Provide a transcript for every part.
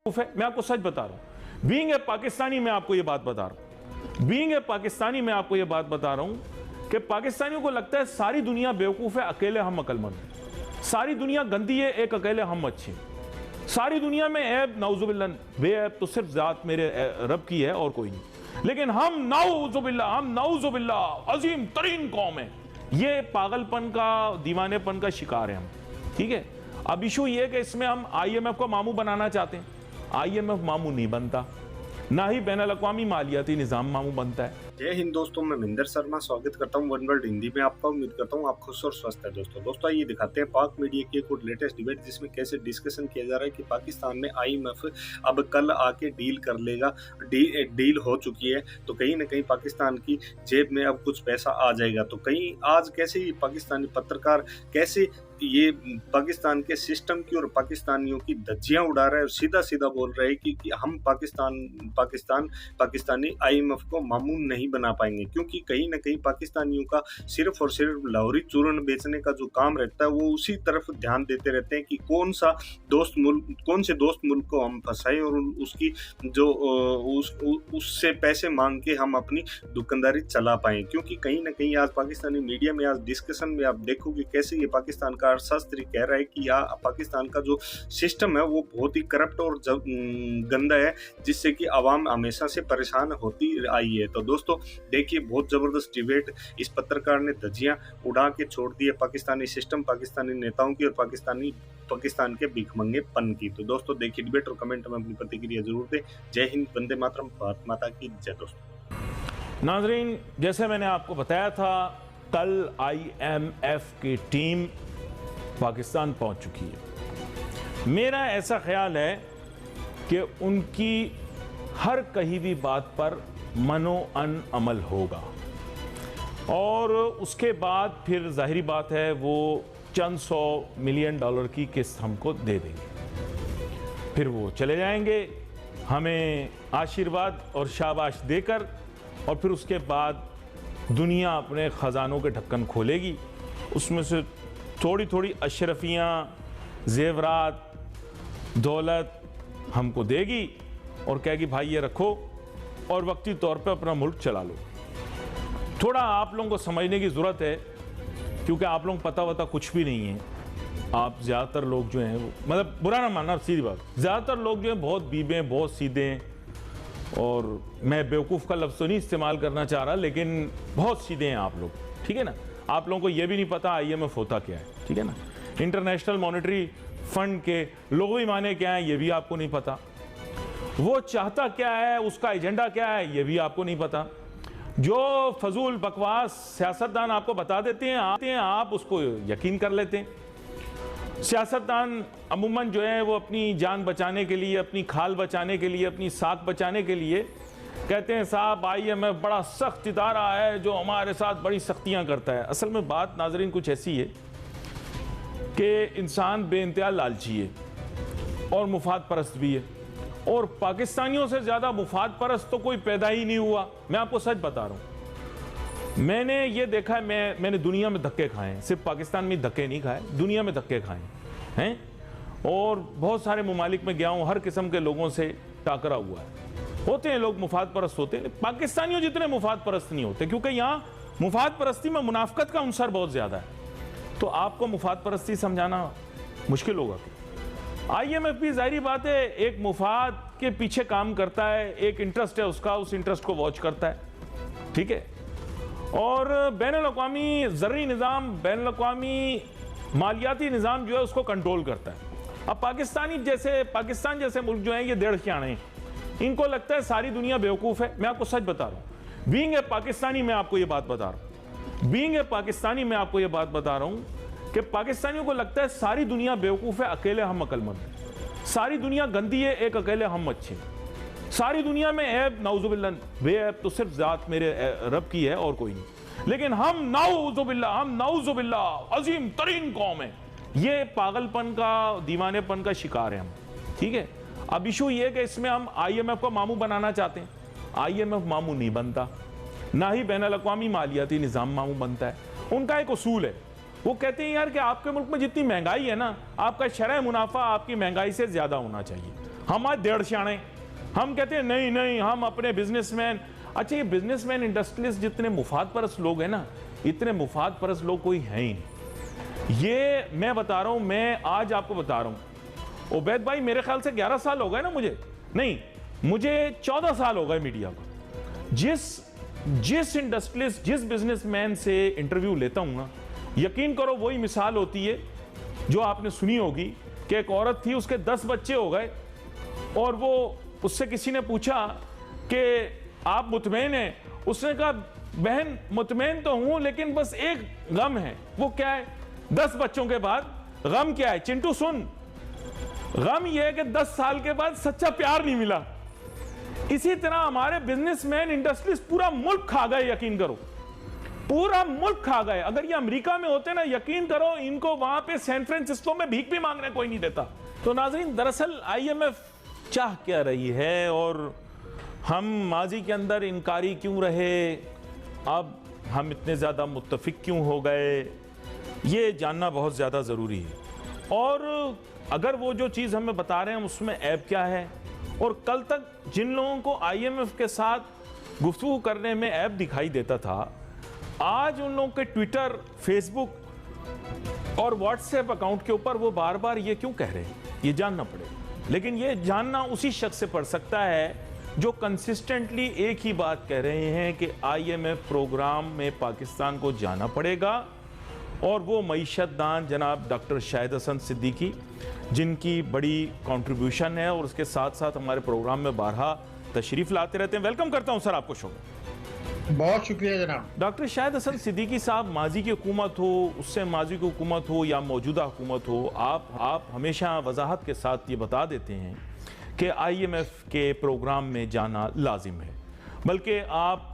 मैं आपको सच बता रहा हूं, बीइंग ए पाकिस्तानी मैं आपको यह बात बता रहा हूं, बीइंग ए पाकिस्तानी मैं आपको यह बात बता रहा हूं कि पाकिस्तानियों को लगता है सारी दुनिया बेवकूफ है, अकेले हम अक्लमंद हैं। सारी दुनिया गंदी है, एक अकेले हम अच्छे हैं। सारी दुनिया में ऐब नाउजुबिल्लाह बेऐब तो सिर्फ जात मेरे रब की है और कोई नहीं। लेकिन हम नाउजुबिल्लाह अजीम तरीन कौम है। ये पागलपन का, दीवानेपन का शिकार है हम। ठीक है, अब इशू ये है कि इसमें हम IMF को मामू बनाना चाहते हैं। IMF मामू नहीं बनता, ना ही बैनुल अक़वामी मालियाती निज़ाम मामू बनता है। जय हिंद दोस्तों, मैं मिंदर शर्मा स्वागत करता हूं वन वर्ल्ड हिंदी में आपका। उम्मीद करता हूं आप खुश और स्वस्थ है। दोस्तों आइए दिखाते हैं पाक मीडिया की एक और लेटेस्ट डिबेट, जिसमें कैसे डिस्कशन किया जा रहा है कि पाकिस्तान में IMF अब कल आके डील कर लेगा। डील हो चुकी है, तो कहीं ना कहीं पाकिस्तान की जेब में अब कुछ पैसा आ जाएगा। तो कहीं आज कैसे ही पाकिस्तानी पत्रकार कैसे ये पाकिस्तान के सिस्टम की और पाकिस्तानियों की धज्जियां उड़ा रहे हैं और सीधा सीधा बोल रहे हैं कि हम पाकिस्तानी IMF को मामून नहीं बना पाएंगे, क्योंकि कहीं ना कहीं पाकिस्तानियों का सिर्फ और सिर्फ लाहौरी चूर्ण बेचने का जो काम रहता है वो उसी तरफ ध्यान देते रहते हैं कि कौन से दोस्त मुल्क को हम फंसाएं और उसकी जो उससे पैसे मांग के हम अपनी दुकानदारी चला पाएं। क्योंकि कहीं ना कहीं आज पाकिस्तानी मीडिया में आज डिस्कशन में आप देखोगे कैसे ये पाकिस्तान का अर्थशास्त्री कह रहा है कि पाकिस्तान का जो सिस्टम है वो बहुत ही करप्ट और गंदा है, जिससे कि आवाम हमेशा से परेशान होती आई है। तो दोस्तों देखिए, बहुत जबरदस्त डिबेट, इस पत्रकार ने धज्जियां उड़ा के छोड़ दी है पाकिस्तानी सिस्टम, पाकिस्तानी नेताओं की और पाकिस्तान के भिखमंगेपन की। तो दोस्तों देखिए डिबेट और कमेंट में अपनी प्रतिक्रिया जरूर दें। जय हिंद, वंदे मातरम, भारत माता की जय। दोस्तों नाजरीन, जैसे मैंने आपको बताया था, कल IMF की टीम पाकिस्तान पहुंच चुकी है। मेरा ऐसा ख्याल है कि उनकी हर कही हुई बात पर मनोअन अमल होगा और उसके बाद फिर जाहिरी बात है वो चंद $100 मिलियन की किस्त हमको दे देंगे। फिर वो चले जाएंगे हमें आशीर्वाद और शाबाश देकर, और फिर उसके बाद दुनिया अपने ख़जानों के ढक्कन खोलेगी, उसमें से थोड़ी थोड़ी अशरफियाँ, जेवरात, दौलत हमको देगी और कहेगी भाई ये रखो और वक्ती तौर पे अपना मुल्क चला लो। थोड़ा आप लोगों को समझने की ज़रूरत है, क्योंकि आप लोग पता वता कुछ भी नहीं है। आप ज़्यादातर लोग जो हैं, मतलब बुरा ना मानना, सीधी बात, ज़्यादातर लोग जो हैं बहुत बीबे हैं, बहुत सीधे हैं, और मैं बेवकूफ़ का लफ्ज़ तो नहीं इस्तेमाल करना चाह रहा, लेकिन बहुत सीधे हैं आप लोग। ठीक है ना, आप लोगों को ये भी नहीं पता IMF होता क्या है। ठीक है ना, इंटरनेशनल मॉनेटरी फंड के लोगों माने क्या है ये भी आपको नहीं पता, वो चाहता क्या है, उसका एजेंडा क्या है ये भी आपको नहीं पता। जो फजूल बकवास सियासतदान आपको बता देते हैं आप उसको यकीन कर लेते हैं। सियासतदान अमूमन जो है वो अपनी जान बचाने के लिए, अपनी खाल बचाने के लिए, अपनी साख बचाने के लिए कहते हैं साहब IMF बड़ा सख्त इदारा है जो हमारे साथ बड़ी सख्तियां करता है। असल में बात नाजरीन कुछ ऐसी है कि इंसान बेइंतहा लालची है और मुफाद परस्त भी है, और पाकिस्तानियों से ज़्यादा मुफाद परस्त तो कोई पैदा ही नहीं हुआ। मैं आपको सच बता रहा हूँ, मैंने ये देखा है, मैंने दुनिया में धक्के खाए हैं, सिर्फ पाकिस्तान में धक्के नहीं खाए, दुनिया में धक्के खाए हैं, और बहुत सारे ममालिक में गया हूँ, हर किस्म के लोगों से टाकरा हुआ है। होते हैं लोग मुफाद परस्त होते हैं, पाकिस्तानियों जितने मुफाद परस्त नहीं होते, क्योंकि यहाँ मुफाद परस्ती में मुनाफकत का अंसर बहुत ज़्यादा है। तो आपको मुफाद परस्ती समझाना मुश्किल होगा। IMF भी जाहिर बात है एक मुफाद के पीछे काम करता है, एक इंटरेस्ट है उसका, उस इंटरेस्ट को वॉच करता है। ठीक है, और बैनुल अक़वामी ज़रूरी निज़ाम, बैनुल अक़वामी मालियाती निज़ाम जो है उसको कंट्रोल करता है। अब पाकिस्तान जैसे मुल्क जो हैं ये डेढ़ खियाने हैं, इनको लगता है सारी दुनिया बेवकूफ़ है। मैं आपको सच बता रहा हूँ, बीइंग ए पाकिस्तानी मैं आपको ये बात बता रहा हूँ, कि पाकिस्तानियों को लगता है सारी दुनिया बेवकूफ़ है, अकेले हम अक्लमंद हैं। सारी दुनिया गंदी है, एक अकेले हम अच्छे हैं। सारी दुनिया में ऐब नाउजुबिल्लाह बेऐब तो सिर्फ जात मेरे रब की है और कोई नहीं। लेकिन हम नाउजुबिल्लाह अजीम तरीन कौम है। ये पागलपन का, दीवानेपन का शिकार है हम। ठीक है, अब इशू ये है कि इसमें हम IMF को मामू बनाना चाहते हैं। IMF मामू नहीं बनता, ना ही बैनुल अक़वामी मालियाती निज़ाम मामू बनता है। उनका एक उसूल है, वो कहते हैं यार कि आपके मुल्क में जितनी महंगाई है ना, आपका शरह मुनाफा आपकी महंगाई से ज़्यादा होना चाहिए। हम आज डेढ़ शाणे, हम कहते हैं नहीं नहीं हम अपने बिजनेसमैन। अच्छा, ये बिजनेसमैन इंडस्ट्रियलिस्ट जितने मुफाद परस्त लोग हैं ना, इतने मुफाद परस्त लोग कोई है ही नहीं। ये मैं बता रहा हूं, मैं आज आपको बता रहा हूं, उबैद भाई मेरे ख्याल से 11 साल हो गए ना, मुझे 14 साल हो गए मीडिया को। जिस इंडस्ट्रियलिस्ट, जिस बिजनेसमैन से इंटरव्यू लेता हूं ना, यकीन करो वही मिसाल होती है जो आपने सुनी होगी कि एक औरत थी, उसके 10 बच्चे हो गए और वो उससे किसी ने पूछा कि आप मुतमईन हैं? उसने कहा बहन मुतमईन तो हूं लेकिन बस एक गम है। वो क्या है? 10 बच्चों के बाद गम क्या है? चिंटू सुन, गम यह है कि 10 साल के बाद सच्चा प्यार नहीं मिला। इसी तरह हमारे बिजनेसमैन इंडस्ट्रीज पूरा मुल्क खा गए, यकीन करो पूरा मुल्क खा गए। अगर ये अमेरिका में होते ना, यकीन करो इनको वहां पे सैन फ्रांसिस्को में भीख भी मांगने कोई नहीं देता। तो नाज़रीन, दरअसल IMF चाह क्या रही है और हम माजी के अंदर इनकारी क्यों रहे, अब हम इतने ज़्यादा मुत्तफिक क्यों हो गए, ये जानना बहुत ज़्यादा ज़रूरी है। और अगर वो जो चीज़ हमें बता रहे हैं उसमें ऐब क्या है, और कल तक जिन लोगों को IMF के साथ गुफ्तगू करने में ऐब दिखाई देता था, आज उन लोगों के ट्विटर, फेसबुक और व्हाट्सएप अकाउंट के ऊपर वो बार बार ये क्यों कह रहे हैं, ये जानना पड़ेगा। लेकिन ये जानना उसी शख्स से पड़ सकता है जो कंसिस्टेंटली एक ही बात कह रहे हैं कि IMF प्रोग्राम में पाकिस्तान को जाना पड़ेगा, और वो मईशतदान जनाब डॉक्टर शाहिद हसन सिद्दीकी, जिनकी बड़ी कंट्रीब्यूशन है और उसके साथ साथ हमारे प्रोग्राम में बारहा तशरीफ लाते रहते हैं। वेलकम करता हूं सर आपको शो में। बहुत शुक्रिया जनाब। डॉक्टर शाहिद हसन सिद्दीकी साहब, माजी की हुकूमत हो, उससे माजी की हुकूमत हो या मौजूदा हुकूमत हो, आप हमेशा वजाहत के साथ ये बता देते हैं कि IMF के प्रोग्राम में जाना लाजिम है, बल्कि आप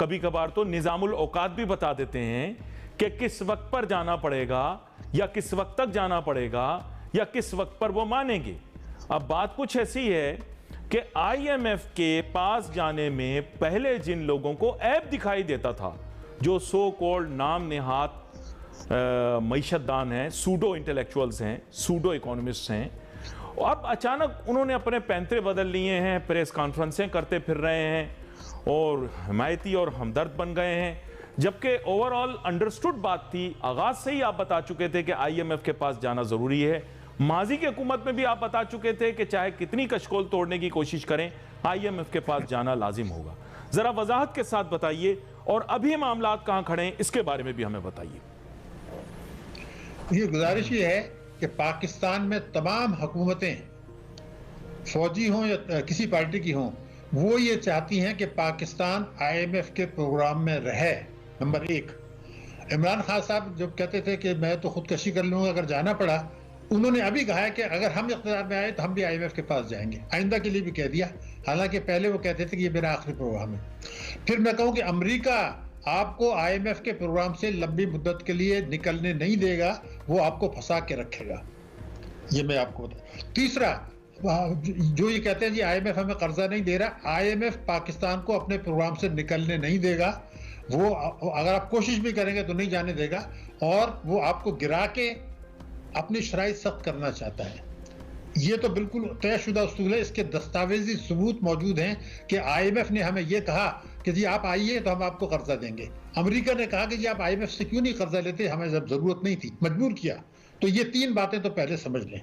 कभी कभार तो निज़ामुल औकात भी बता देते हैं कि किस वक्त पर जाना पड़ेगा या किस वक्त तक जाना पड़ेगा या किस वक्त पर वो मानेंगे। अब बात कुछ ऐसी है कि IMF के पास जाने में पहले जिन लोगों को ऐब दिखाई देता था, जो सो कॉल्ड नाम नेहात मईशतदान हैं, सूडो इंटेलेक्चुअल्स हैं, सूडो इकोनॉमिस्ट हैं, अब अचानक उन्होंने अपने पैंतरे बदल लिए हैं, प्रेस कॉन्फ्रेंसें करते फिर रहे हैं और हिमायती और हमदर्द बन गए हैं, जबकि ओवरऑल अंडरस्टूड बात थी, आगाज से ही आप बता चुके थे कि IMF के पास जाना जरूरी है। माजी की हुकूमत में भी आप बता चुके थे कि चाहे कितनी कशकोल तोड़ने की कोशिश करें, IMF के पास जाना लाजिम होगा। जरा वजाहत के साथ बताइए, और अभी मामला कहां खड़े हैं इसके बारे में भी हमें बताइए। ये गुजारिश ये है कि पाकिस्तान में तमाम हुकूमतें, फौजी हों या किसी पार्टी की हों, वो ये चाहती हैं कि पाकिस्तान IMF के प्रोग्राम में रहे। नंबर 1, इमरान खान साहब जब कहते थे कि मैं तो खुदकशी कर लूँगा अगर जाना पड़ा, उन्होंने अभी कहा है कि अगर हम इख्तियार में आए तो हम भी IMF के पास जाएंगे, आइंदा के लिए भी कह दिया। हालांकि पहले वो कहते थे कि ये मेरा आखिरी प्रोग्राम है। फिर मैं कहूँ कि अमेरिका आपको IMF के प्रोग्राम से लंबी मुद्दत के लिए निकलने नहीं देगा, वो आपको फंसा के रखेगा, ये मैं आपको बता। तीसरा, जो ये कहते हैं जी IMF हमें कर्जा नहीं दे रहा, IMF पाकिस्तान को अपने प्रोग्राम से निकलने नहीं देगा। वो अगर आप कोशिश भी करेंगे तो नहीं जाने देगा, और वो आपको गिरा के अपनी शराइत सख्त करना चाहता है। ये तो बिल्कुल तयशुदा उसूल है, इसके दस्तावेजी सबूत मौजूद हैं कि IMF ने हमें ये कहा कि जी आप आइए तो हम आपको कर्जा देंगे। अमेरिका ने कहा कि जी आप IMF से क्यों नहीं कर्जा लेते, हमें जब जरूरत नहीं थी, मजबूर किया। तो ये 3 बातें तो पहले समझ लें,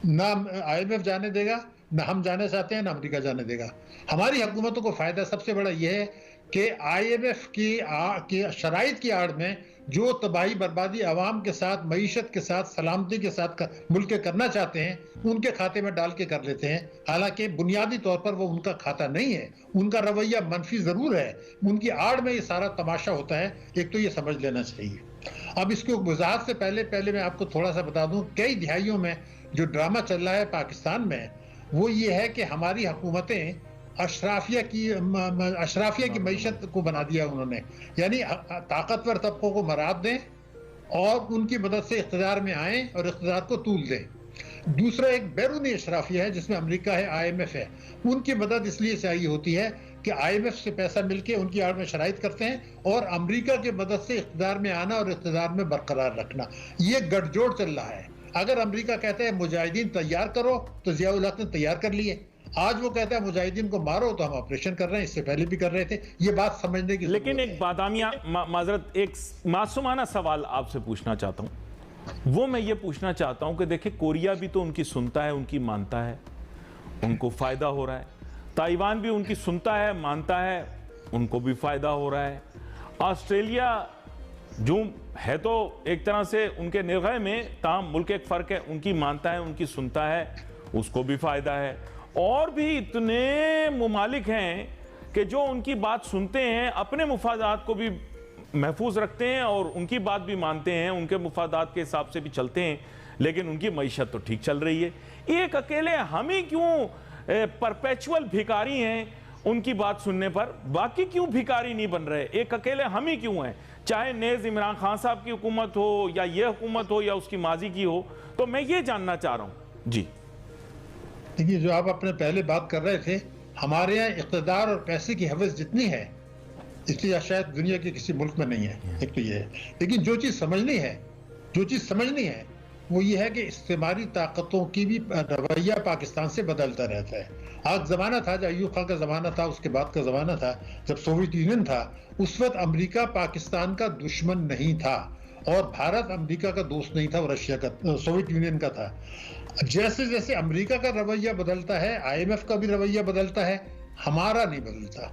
ना IMF जाने देगा, ना हम जाने चाहते हैं, ना अमेरिका जाने देगा। हमारी हुकूमतों को फायदा सबसे बड़ा यह है कि IMF की शराइत की आड़ में जो तबाही बर्बादी आवाम के साथ, मईशत के साथ, सलामती के साथ मुल्क के करना चाहते हैं, उनके खाते में डाल के कर लेते हैं। हालांकि बुनियादी तौर पर वो उनका खाता नहीं है, उनका रवैया मनफी जरूर है, उनकी आड़ में ये सारा तमाशा होता है। एक तो ये समझ लेना चाहिए। अब इसको वजाहत से पहले मैं आपको थोड़ा सा बता दूं, कई दिहाइयों में जो ड्रामा चल रहा है पाकिस्तान में, वो ये है कि हमारी हुकूमतें अशराफिया की मईशत को बना दिया उन्होंने, यानी ताकतवर तबकों को मराद दें और उनकी मदद से इख्तियार में आए और इख्तियार को तूल दें। दूसरा एक बैरूनी अशराफिया है जिसमें अमेरिका है, IMF है, उनकी मदद इसलिए चाहिए होती है कि IMF से पैसा मिलके उनकी आड़ में शराइत करते हैं और अमेरिका की मदद से इख्तियार में आना और इख्तियार में बरकरार रखना। ये गठजोड़ चल रहा है। अगर अमेरिका कहता है मुजाहिदीन तैयार करो तो जियाउल हक ने तैयार कर लिए। आज वो कहता है मुजाहिदीन को मारो तो हम ऑपरेशन कर रहे हैं, इससे पहले भी कर रहे थे। ये बात समझने की लेकिन एक बादामिया माजरत एक मासूमाना सवाल आपसे पूछना चाहता हूं। वो मैं ये पूछना चाहता हूं कि देखिए, कोरिया भी तो उनकी सुनता है, उनकी मानता है, उनको फायदा हो रहा है। ताइवान भी उनकी सुनता है, मानता है, उनको भी फायदा हो रहा है। ऑस्ट्रेलिया जो है तो एक तरह से उनके निर्णय में, ताम मुल्क एक फर्क है, उनकी मानता है, उनकी सुनता है, उसको भी फायदा है। और भी इतने मुमालिक हैं कि जो उनकी बात सुनते हैं, अपने मुफादात को भी महफूज रखते हैं और उनकी बात भी मानते हैं, उनके मुफादात के हिसाब से भी चलते हैं, लेकिन उनकी मईशत तो ठीक चल रही है। एक अकेले हम ही क्यों परपेचुअल भिखारी हैं उनकी बात सुनने पर? बाकी क्यों भिखारी नहीं बन रहे? एक अकेले हम ही क्यों हैं? चाहे नेज़ इमरान खान साहब की हुकूमत हो या ये हुकूमत हो या उसकी माजी की हो। तो मैं ये जानना चाह रहा हूं जी। देखिए, जो आप अपने पहले बात कर रहे थे, हमारे यहाँ इक़्तिदार और पैसे की हवस जितनी है, इसलिए शायद दुनिया के किसी मुल्क में नहीं है। एक तो ये है। लेकिन जो चीज़ समझनी है वो ये है कि इस्तेमारी ताकतों की भी रवैया पाकिस्तान से बदलता रहता है। आज ज़माना था, जब अयूब खान का ज़माना था, उसके बाद का ज़माना था जब सोवियत यूनियन था, उस वक्त अमेरिका पाकिस्तान का दुश्मन नहीं था और भारत अमेरिका का दोस्त नहीं था, और रशिया का, सोवियत यूनियन का था। जैसे जैसे अमेरिका का रवैया बदलता है, IMF का भी रवैया बदलता है, हमारा नहीं बदलता।